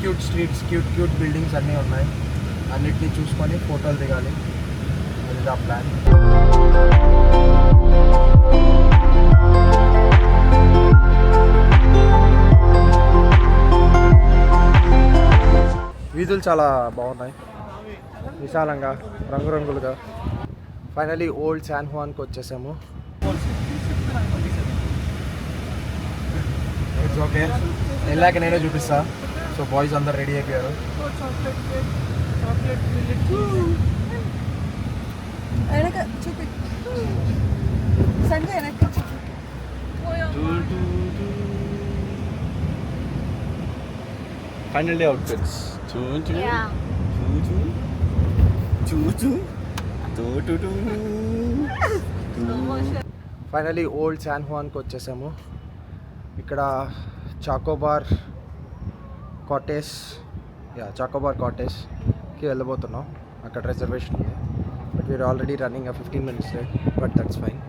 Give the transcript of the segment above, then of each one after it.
Cute streets, cute buildings అన్నీ ఉన్నాయి. అన్నిటిని చూసుకొని ఫోటోలు దిగాలి. అది ఆ ప్లాన్. వీధులు చాలా బాగున్నాయి, విశాలంగా, రంగురంగులుగా. ఫైనలీ ఓల్డ్ శాన్ హువాన్కి వచ్చేసాము. ఇట్స్ ఓకే, వెళ్ళాక నేనే చూపిస్తా. సో బాయ్స్ అందరు రెడీ అయిపోయారు. Final day outfits. Finally old San హువాన్కి వచ్చేసాము. ఇక్కడ చాకోబార్ కాటేజ్కి వెళ్ళబోతున్నాం. అక్కడ రిజర్వేషన్ ఉంది. But we're already running 15 minutes late, but that's fine.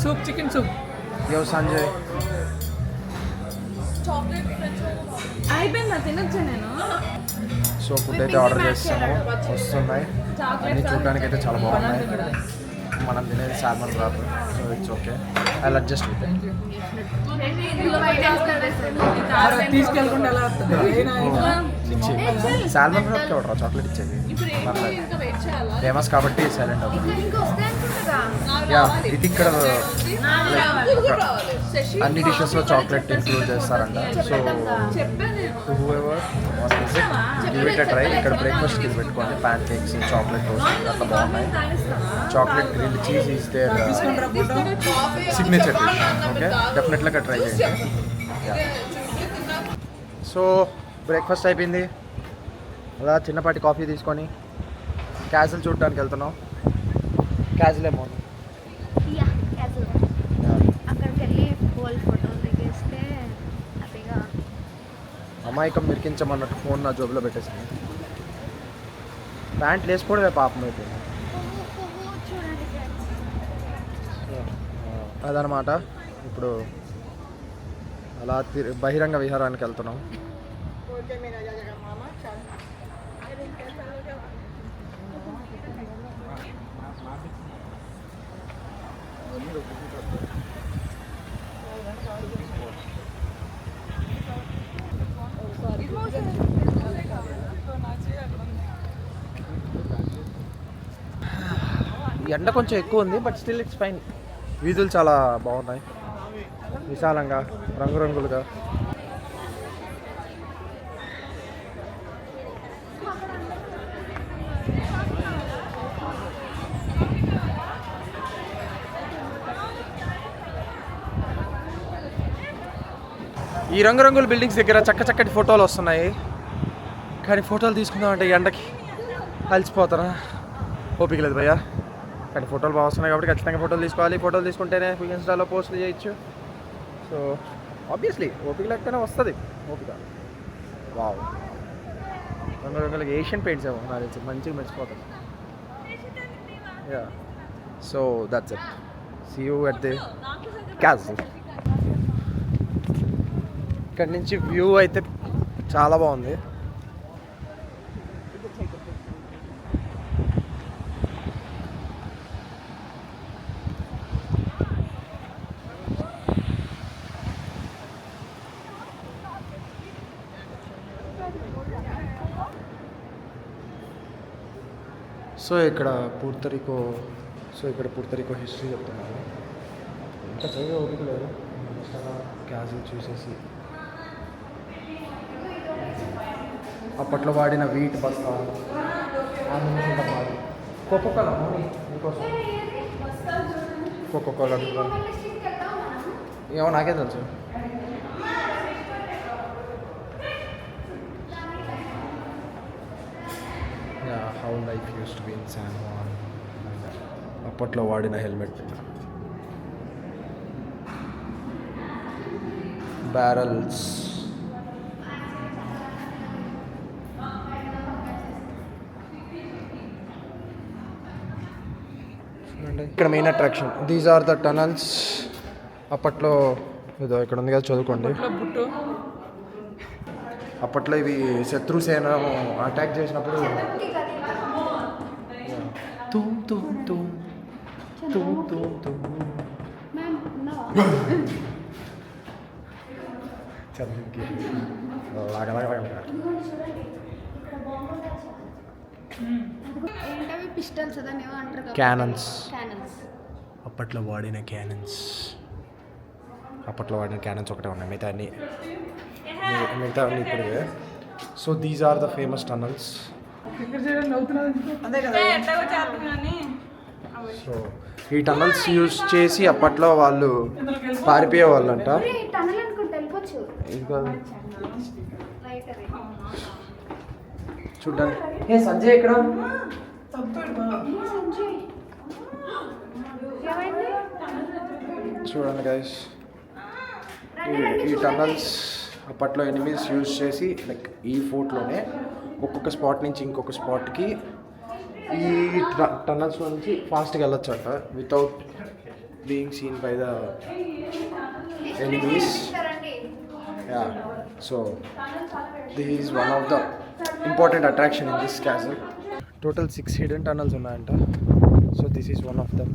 Soup, chicken soup. Yo Sanjay, అయిపోయిందా? తినొచ్చా నేను? సో ఫుడ్ అయితే ఆర్డర్ చేస్తాము, వస్తున్నాయి. అన్నీ చూడడానికి అయితే చాలా బాగున్నాయి. మనం తినేది salmon wrap, so it's okay. I adjust with it. తీసుకెళ్ళకుండా ఎలా సాల్మన్ రాప్కి ఎవడరా చాక్లెట్ ఇచ్చేది? ఫేమస్ కాబట్టి సైలెంట్ అవుతుంది. యా, ఇది ఇక్కడ అన్ని డిషెస్లో చాక్లెట్ ఇంక్లూడ్ చేస్తారంట. So whoever give it try. ఇక్కడ బ్రేక్ఫాస్ట్కి ఇది పెట్టుకోండి. ప్యాన్ కేక్స్, చాక్లెట్ టోస్ట్ అట్లా బాగున్నాయి. Chocolate grill cheese is their signature dish. Okay, డెఫినెట్గా ట్రై చేయండి. సో బ్రేక్ఫాస్ట్ అయిపోయింది. అలా చిన్నపాటి కాఫీ తీసుకొని క్యాసిల్ చూడడానికి వెళ్తున్నాం. క్యాసిల్ ఏమో అమాయకం మిరికించమన్నట్టు ఫోన్ నా జోబులో పెట్టేసింది. ప్యాంట్లు వేసుకోవడమే పాపం అయిపోయింది. అదనమాట. ఇప్పుడు అలా బహిరంగ విహారానికి వెళ్తున్నాం. ఎండ కొంచెం ఎక్కువ ఉంది, బట్ స్టిల్ ఇట్స్ ఫైన్. వీధులు చాలా బాగున్నాయి, విశాలంగా, రంగురంగులుగా. ఈ రంగురంగుల బిల్డింగ్స్ దగ్గర చక్కటి ఫోటోలు వస్తున్నాయి. కానీ ఫోటోలు తీసుకుందామంటే ఎండకి అలసిపోతారా, ఓపిక లేదు భయ్యా. కానీ ఫోటోలు బాగా వస్తున్నాయి కాబట్టి ఖచ్చితంగా ఫోటోలు తీసుకోవాలి. ఫోటోలు తీసుకుంటేనే ఇన్స్టాలో పోస్టులు చేయొచ్చు. సో ఆబ్వియస్లీ ఓపిక లేకపోయినా వస్తుంది ఓపిక. వావ్, రంగురంగులకి ఏషియన్ పెయింట్స్ ఏమో నాకు తెలిసి మంచిగా మెచ్చిపోతుంది. Yeah, so that's it. See you at the castle. ఇక్కడి నుంచి వ్యూ అయితే చాలా బాగుంది. సో ఇక్కడ పూర్తరికో హిస్టరీ చెప్తున్నాను. ఇంకా చదివే ఓపిక లేదు. క్యాజువల్ చూసేసి అప్పట్లో వాడిన వీట్ బస్తాలు కోకోకోలా మీకోసం కోకోకోలా ఏమో నాకే తెలుసు. How life used to be in San Juan. అప్పట్లో వాడిన హెల్మెట్, బ్యారల్స్, ఇక్కడ main attraction. These are the tunnels. అప్పట్లో ఏదో ఇక్కడ ఉంది కదా, చదువుకోండి. బుట్టు అప్పట్లో ఇవి శత్రుసేన అటాక్ చేసినప్పుడు తూమ్ తూమ్ తూమ్ తూమ్ తూమ్ తూమ్ చదువుకి క్యానన్స్. అప్పట్లో వాడిన క్యానన్స్ ఒకటే ఉన్నాయి, మిగతా అన్ని ఇప్పుడు. So these are the famous tunnels. So ఈ టనల్స్ యూజ్ చేసి అప్పట్లో వాళ్ళు పారిపోయే వాళ్ళంట. చూడండి సంజయ్ ఇక్కడ చూడండి గైస్, ఈ టనల్స్ అప్పట్లో ఎనిమీస్ యూజ్ చేసి లైక్ ఈ ఫోర్ట్లోనే ఒక్కొక్క స్పాట్ నుంచి ఇంకొక స్పాట్కి ఈ టనల్స్ నుంచి ఫాస్ట్గా వెళ్ళొచ్చు అంట without being seen by the enemies. Yeah, so this is one of the important attraction in this castle. Total 6 hidden tunnels ఉన్నాయంట. So this is one of them.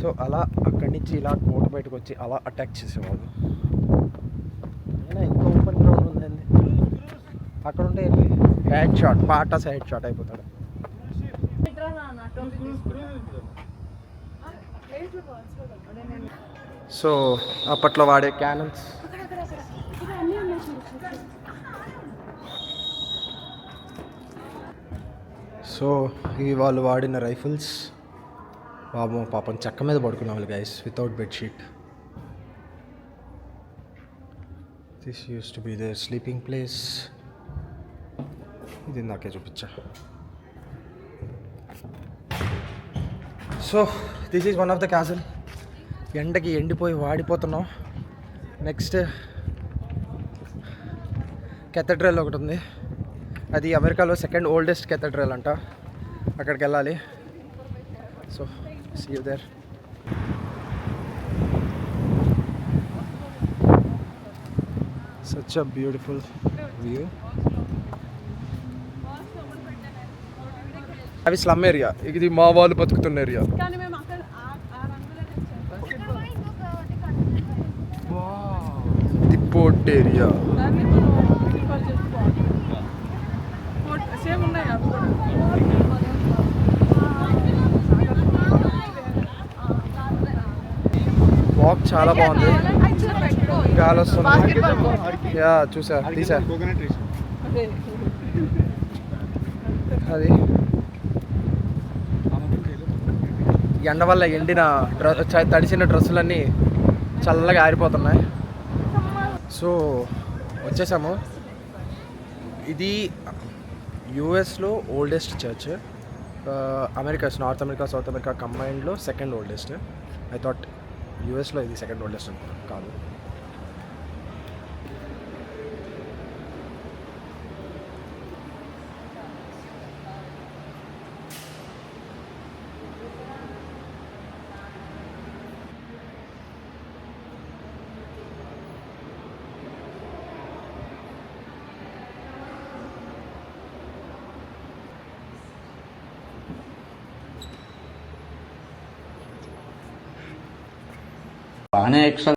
So అలా అక్కడి నుంచి ఇలా కోట బయటకు వచ్చి అలా అటాక్ చేసేవాళ్ళు. అయినా ఇంకా ఓపెన్ గ్రౌండ్ ఉందండి అక్కడ ఉంటే హెడ్ షాట్, పాటాస్ హెడ్ షాట్ అయిపోతాడు. సో అప్పట్లో వాడే క్యానన్స్. సో ఇవి వాళ్ళు వాడిన రైఫిల్స్. బాబు పాపం చెక్క మీద పడుకునే వాళ్ళు guys, without bedsheet. This used to be their sleeping place. ఇది నాకే చూపించా. So this is one of the castle. ఎండకి ఎండిపోయి వాడిపోతున్నాం. నెక్స్ట్ కెథడ్రల్ ఒకటి ఉంది, అది అమెరికాలో సెకండ్ ఓల్డెస్ట్ కెథడ్రల్ అంట. అక్కడికి వెళ్ళాలి. So see you there. Such a beautiful view. అవి స్లమ్ ఏరియా, ఇది మా వాళ్ళు బతుకుతున్న area. The port area. Walk చాలా బాగుంది, గాలి వస్తుంది. యా చూసా, తీసా. అది ఎండ వల్ల ఎండిన తడిసిన డ్రెస్సులన్నీ చల్లగా ఆరిపోతున్నాయి. సో వచ్చేసాము. ఇది యుఎస్లో oldest church. America, north America, south America కంబైన్డ్లో సెకండ్ ఓల్డెస్ట్. ఐ థాట్ యూఎస్లో ఇది సెకండ్ ఓల్డెస్ట్ అనుకున్నాను, కాదు. బాగానే ఎక్స్ట్రా.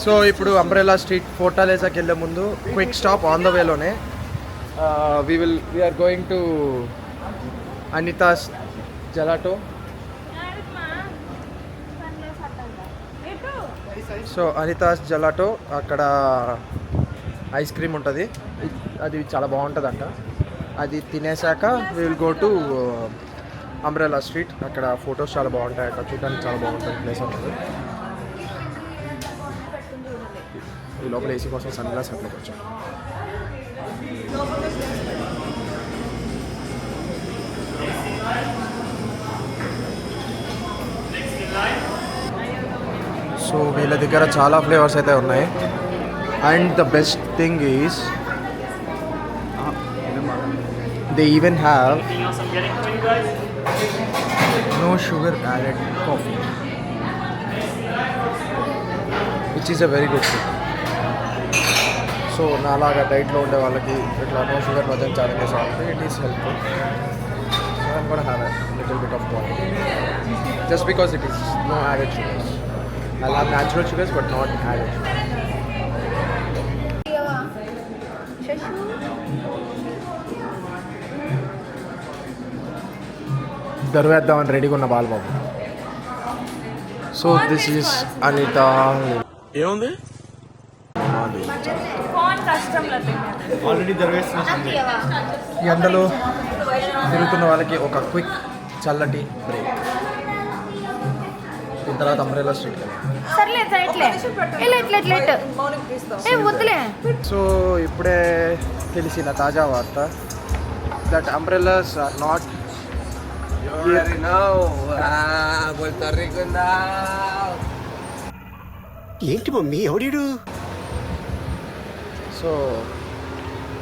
సో ఇప్పుడు అంబ్రెల్లా స్ట్రీట్ ఫోర్టాలేసాకి వెళ్ళే ముందు క్విక్ స్టాప్ ఆన్ ద వేలోనే we're going to Anita's gelato. So Anita's gelato అక్కడ ఐస్ క్రీమ్ ఉంటుంది, అది చాలా బాగుంటుందంట. అది తినేసాక will go to umbrella street. అక్కడ ఫొటోస్ చాలా బాగుంటాయి, అక్కడ చూడడానికి చాలా బాగుంటుంది ప్లేస్ ఉంటుంది. ఈ లోపల ఏసీ కోసం సన్ గ్లాస్ అట్లకి వచ్చాం. సో వీళ్ళ దగ్గర చాలా ఫ్లేవర్స్ అయితే ఉన్నాయి. And the best thing is they even have no sugar added coffee, which is a very good thing. So నాలాగా డైట్లో ఉండే వాళ్ళకి ఇట్లా నో షుగర్ మధ్య ఛాలెంజెస్ వాళ్ళకి it is helpful. So I'm gonna have a little bit of quality just because it is no added sugars. I have natural sugars but not added sugars. దర్వేద్దామని రెడీగా ఉన్న Balababu. So this is Anita. ఏముంది already దర్వేస్తున్నాం. ఈ ఎండలో తిరుగుతున్న వాళ్ళకి ఒక quick చల్లటి బ్రేక్. దీని తర్వాత అంబ్రెల్లా స్ట్రీట్. సో ఇప్పుడే తెలిసిన తాజా వార్త దట్ అంబ్రెల్లాస్ ఆర్ నాట్ ఏంటి మమ్మీ ఎవడీడు? So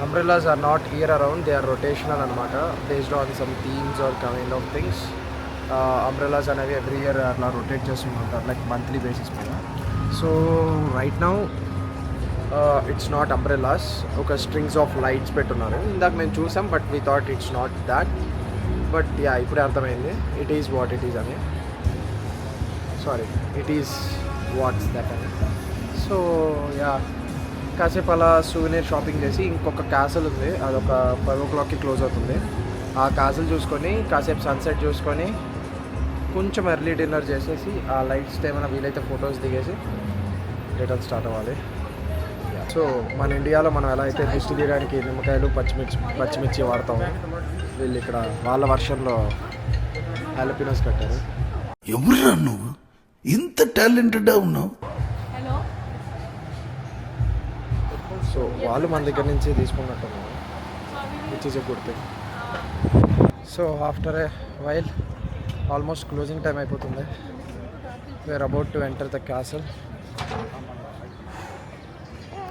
umbrellas are not year around, they are rotational అనమాట, based on some themes or kind of things. Umbrellas అనేవి ఎవ్రీ ఇయర్ అట్లా రొటేట్ చేస్తుంటారు, లైక్ మంత్లీ బేసిస్ మీద. So right now it's not umbrellas, ఒక strings of lights పెట్టున్నారు. ఇందాక మేము చూసాం but we thought it's not that. But yeah ఇప్పుడే అర్థమైంది it is what it is అని. Sorry, it is what's that అని. సో యా కాసేపు అలా సూవెనీర్ షాపింగ్ చేసి ఇంకొక క్యాసల్ ఉంది, అదొక 5 o'clockకి క్లోజ్ అవుతుంది. ఆ క్యాసల్ చూసుకొని కాసేపు సన్సెట్ చూసుకొని కొంచెం ఎర్లీ డిన్నర్ చేసేసి ఆ లైట్స్తో ఏమైనా వీలైతే ఫొటోస్ దిగేసి రిటర్న్ స్టార్ట్ అవ్వాలి. సో మన ఇండియాలో మనం ఎలా అయితే దిష్టి తీయడానికి నిమ్మకాయలు పచ్చిమిర్చి వాడతాము, వీళ్ళు ఇక్కడ వాళ్ళ వర్షన్లో హాలపినోస్ కట్టారు. ఎవరురా నువ్వు ఇంత టాలెంటెడ్గా ఉన్నావు? సో వాళ్ళు మన దగ్గర నుంచి తీసుకున్నట్టున్నారు, which is a good thing. So after a while almost closing time అయిపోతుంది. We're about to enter the castle.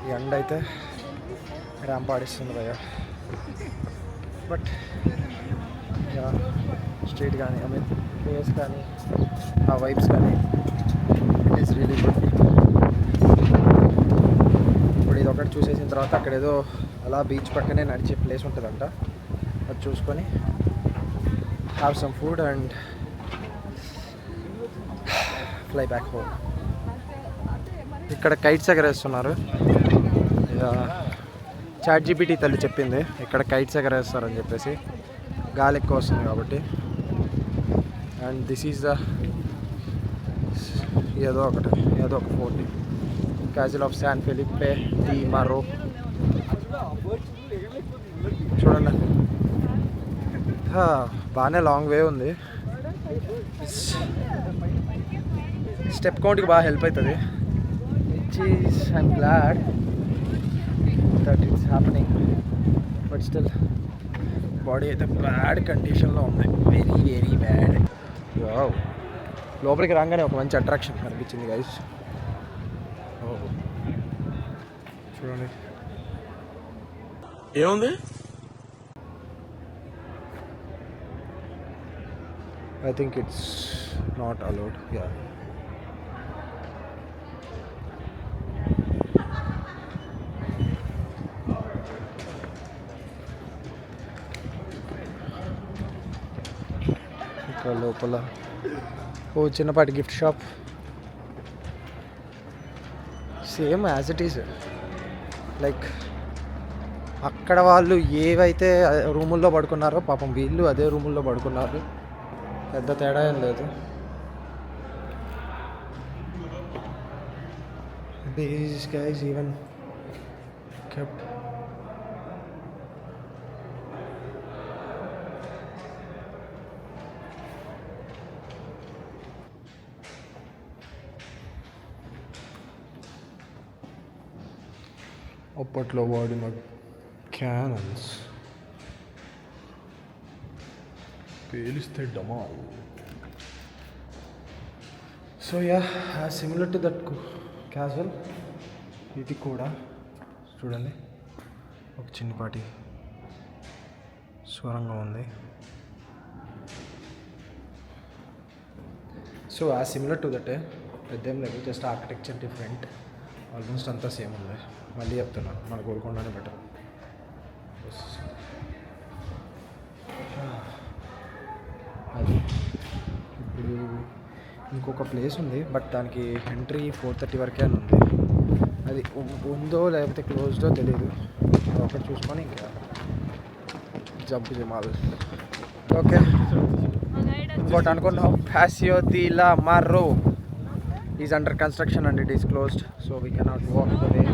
ఈ ఎండ్ అయితే ర్యాంప్ ఆడిస్తుంది భయ్య, బట్ యా స్ట్రీట్ కానీ ఐ మీన్ ప్లేస్ కానీ ఆ వైబ్స్ కానీ ఇట్ ఈస్ రియలీ గుడ్. ఇప్పుడు ఇది ఒకటి చూసేసిన తర్వాత అక్కడ ఏదో అలా బీచ్ పక్కనే నడిచే ప్లేస్ ఉంటుందంట, అది చూసుకొని have some food and fly back home. ఇక్కడ కైట్స్ ఎగరేస్తున్నారు. చాట్ జీపీటీ తల్లి చెప్పింది ఇక్కడ కైట్స్ ఎగరేస్తారని చెప్పేసి, గాలి ఎక్కువ వస్తుంది కాబట్టి. అండ్ దిస్ ఈజ్ ద ఏదో ఒక fort, castle of San Felipe de Morro. చూడండి బాగానే లాంగ్ వే ఉంది. స్టెప్ కౌంట్కి బాగా హెల్ప్ అవుతుంది, which is I'm glad that it's happening. But still body అయితే బ్యాడ్ కండిషన్లో ఉంది, వెరీ వెరీ బ్యాడ్. లోపలికి రాగానే ఒక మంచి అట్రాక్షన్ కనిపించింది గైస్. చూడండి ఏముంది? I think it's not allowed. Yeah. ఇక్కడ లోపల ఓ చిన్నపాటి gift shop. Same as it is. Like అక్కడ వాళ్ళు ఏవైతే రూముల్లో పడుకున్నారో పాపం వీళ్ళు అదే రూముల్లో పడుకున్నారు. పెద్ద తేడా ఏం లేదు. These guys even kept అప్పట్లో వాడిన క్యానన్స్ పేలిస్తే డమాల్. So yeah similar to that casual. ఇది కూడా చూడండి ఒక చిన్నపాటి స్వరంగా ఉంది. సో సిమిలర్ టు దట్ పెద్దేం లేదు, జస్ట్ ఆర్కిటెక్చర్ డిఫరెంట్. ఆల్మోస్ట్ అంతా సేమ్ ఉంది. మళ్ళీ చెప్తున్నాను, మన గోల్కొండనే బెటర్. అది ఇప్పుడు ఇంకొక ప్లేస్ ఉంది, బట్ దానికి ఎంట్రీ 4:30 వరకే అని ఉంది. అది ఉందో లేకపోతే క్లోజ్డో తెలియదు. ఒకటి చూసుకొని ఇంకా జంప్ జమాలి. ఓకే, ఇంకోటి అనుకున్నాం. Paseo de la Morro is under construction and it is closed, so we cannot walk the way.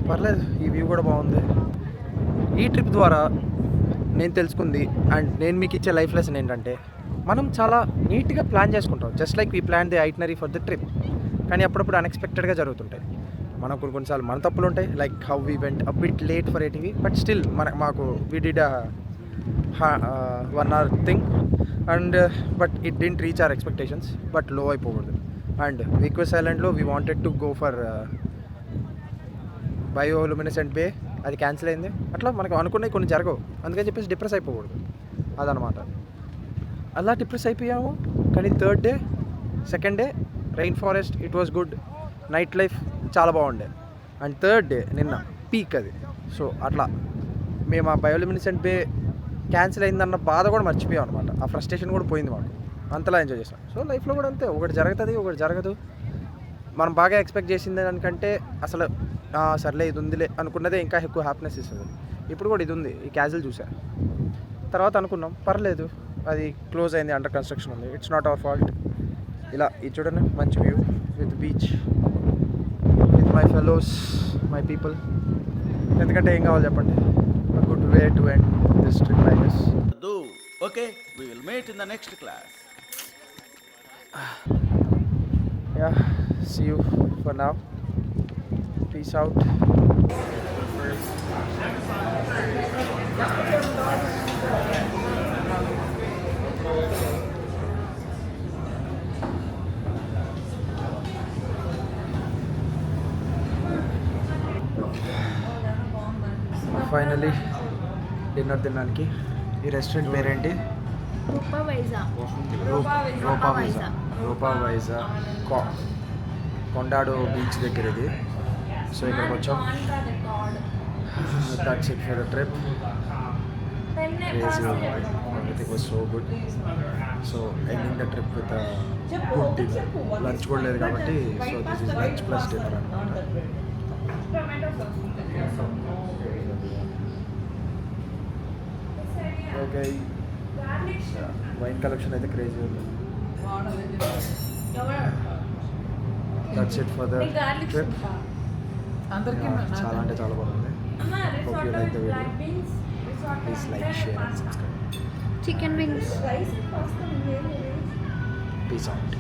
పర్లేదు, ఈ వ్యూ కూడా బాగుంది. ఈ ట్రిప్ ద్వారా నేను తెలుసుకుంది అండ్ నేను మీకు ఇచ్చే లైఫ్ లెసన్ ఏంటంటే, మనం చాలా నీట్గా ప్లాన్ చేసుకుంటాం. Just like we plan the itinerary for the trip. కానీ అప్పుడప్పుడు అన్ఎక్స్పెక్టెడ్గా జరుగుతుంటాయి. మనం కొన్నిసార్లు మన తప్పులు ఉంటాయి. Like how we went a bit late for ATV, but still మాకు we did 1 hour thing and but it didn't reach our expectations. But low అయిపోకూడదు. అండ్ ఈక్వెస్ ఐలాండ్లో we wanted to go for bioluminescent bay, అది cancel అయింది. అట్లా మనకు అనుకున్నవి కొన్ని జరగవు, అందుకని చెప్పేసి డిప్రెస్ అయిపోకూడదు. అదనమాట. అలా డిప్రెస్ అయిపోయాము. కానీ third day, second day rain forest, it was good. Night life చాలా బాగుండే. అండ్ థర్డ్ డే నిన్న పీక్ అది. సో అట్లా మేము ఆ బయోలుమినెసెంట్ బే క్యాన్సిల్ అయిందన్న బాధ కూడా మర్చిపోయాం అనమాట. ఆ ఫ్రస్ట్రేషన్ కూడా పోయింది మాకు. అంతలా ఎంజాయ్ చేసాం. సో లైఫ్లో కూడా అంతే, ఒకటి జరుగుతుంది, ఒకటి జరగదు. మనం బాగా ఎక్స్పెక్ట్ చేసింది దానికంటే అసలు సర్లే ఇది ఉందిలే అనుకున్నదే ఇంకా ఎక్కువ హ్యాపీనెస్ ఇస్తుంది. ఇప్పుడు కూడా ఇది ఉంది, ఈ క్యాజువల్ చూసా. తర్వాత అనుకున్నాం పర్లేదు, అది క్లోజ్ అయింది, అండర్ కన్స్ట్రక్షన్ ఉంది, ఇట్స్ నాట్ అవర్ ఫాల్ట్. ఇలా ఇది చూడండి, మంచి view with beach, with my fellows, my people. ఎందుకంటే ఏం కావాలి చెప్పండి. Good way to end this trip like this. Okay, we will meet in the next class. Yeah, see you for now. Peace out. Finally dinner తినడానికి. ఈ restaurant పేరేంటి? రూపా వైజా కొండాడు beach దగ్గర ఇది. So ఇక్కడికి వచ్చాం. That's it for the trip. Everything was so good. So ending the trip with good dinner. Lunch కూడా లేదు కాబట్టి, so this is lunch plus dinner అనమాట. ఓకే, వైన్ కలెక్షన్ అయితే క్రేజీ ఉంది. That's it for the trip. అందరికీ చాలా అంటే చాలా బాగుంది. Hope you like the video. Please like, share and subscribe. Chicken wings. Peace out.